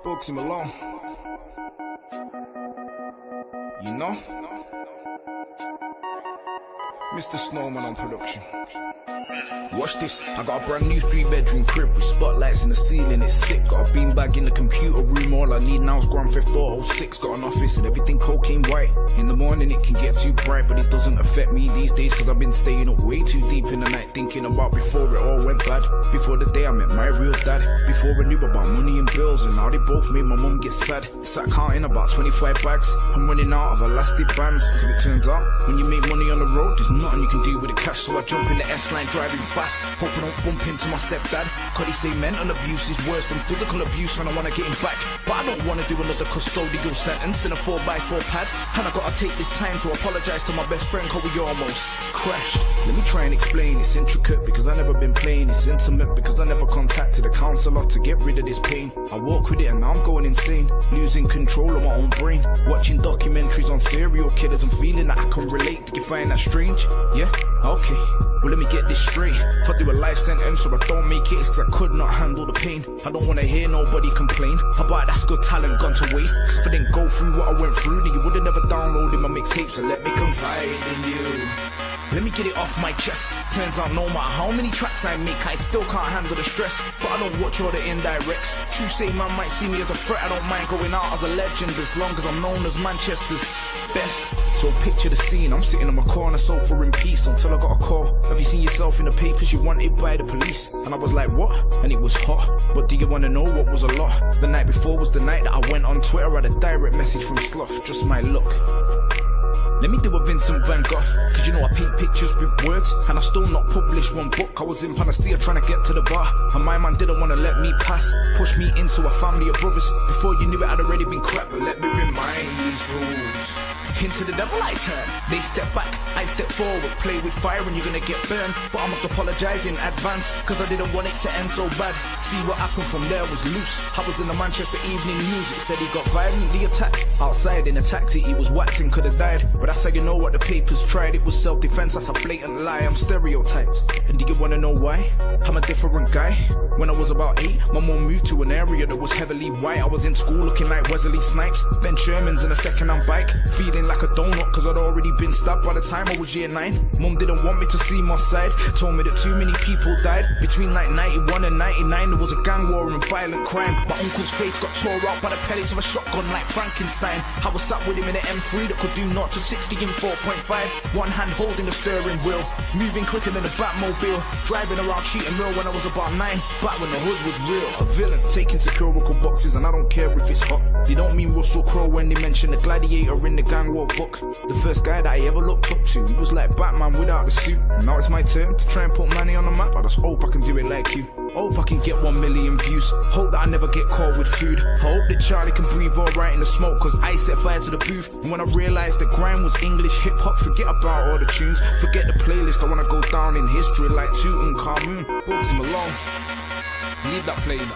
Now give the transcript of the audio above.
Folks him alone. You know? Mr. Snowman on production. Watch this, I got a brand new 3-bedroom crib with spotlights in the ceiling, it's sick. Got a beanbag in the computer room, all I need now is Grand Theft Auto 6. Got an office and everything cocaine white. In the morning it can get too bright, but it doesn't affect me these days, cause I've been staying up way too deep in the night, thinking about before it all went bad. Before the day I met my real dad, before I knew about money and bills, and now they both made my mum get sad. Sat counting about 25 bags, I'm running out of elastic bands, cause it turns out when you make money on the road, there's nothing you can do with the cash. So I jump in the S-line driving fast, hope I don't bump into my stepdad, cause they say mental abuse is worse than physical abuse, and I wanna get him back, but I don't wanna do another custodial sentence in a 4x4 pad. And I gotta take this time to apologize to my best friend, cause we almost crashed. Let me try and explain, it's intricate because I never been playing, it's intimate because I never contacted a counsellor to get rid of this pain. I walk with it and now I'm going insane, losing control of my own brain, watching documentaries on serial killers and feeling that I can relate. Do you find that strange? Yeah? Okay, well let me get this straight. If I do a life sentence or I don't make it, it's cause I could not handle the pain. I don't wanna hear nobody complain about that's good talent gone to waste, cause if I didn't go through what I went through, then you would've never downloaded my mixtape. So let me confide in you, let me get it off my chest. Turns out no matter how many tracks I make, I still can't handle the stress. But I don't watch all the indirects. True say man might see me as a threat, I don't mind going out as a legend, as long as I'm known as Manchester's best. So picture the scene, I'm sitting on my corner sofa in peace until I got a call. Have you seen yourself in the papers, you wanted by the police? And I was like, what? And it was hot, but do you wanna know what was a lot? The night before was the night that I went on Twitter, I had a direct message from Sloth, just my luck. Let me do a Vincent van Gogh, cause you know I paint pictures with words, and I still not published one book. I was in Panacea trying to get to the bar, and my man didn't want to let me pass, push me into a family of brothers. Before you knew it, I'd already been crap, but let me remind these fools, into the devil I turn. They step back, I step forward, play with fire and you're gonna get burned. But I must apologize in advance, cause I didn't want it to end so bad. See what happened from there was loose. I was in the Manchester Evening News, it said he got violently attacked outside in a taxi, he was whacked and could have died. But that's how you know what the papers tried, it was self-defense, that's a blatant lie, I'm stereotyped. And do you wanna know why? I'm a different guy. When I was about 8, my mum moved to an area that was heavily white. I was in school looking like Wesley Snipes, Ben Sherman's in a second-hand bike, feeling like a donut cause I'd already been stabbed by the time I was year 9. Mum didn't want me to see my side, told me that too many people died. Between like 91 and 99 there was a gang war and violent crime. My uncle's face got tore out by the pellets of a shotgun like Frankenstein. I was sat with him in an M3 that could do 0 to 60 in 4.5, one hand holding the steering wheel, moving quicker than a Batmobile, driving around Cheatham Mill when I was about 9, back when the hood was real. A villain taking securical boxes and I don't care if it's hot. They don't mean Russell Crowe when they mention the gladiator in the gang war book. The first guy that I ever looked up to, he was like Batman without the suit. Now it's my turn to try and put money on the map, I just hope I can do it like you. Hope I can get 1 million views, hope that I never get caught with food. I hope that Charlie can breathe alright in the smoke, cause I set fire to the booth. And when I realised that grime was English hip-hop, forget about all the tunes, forget the playlist, I wanna go down in history like Tutankhamun. Folks him alone, leave that playing.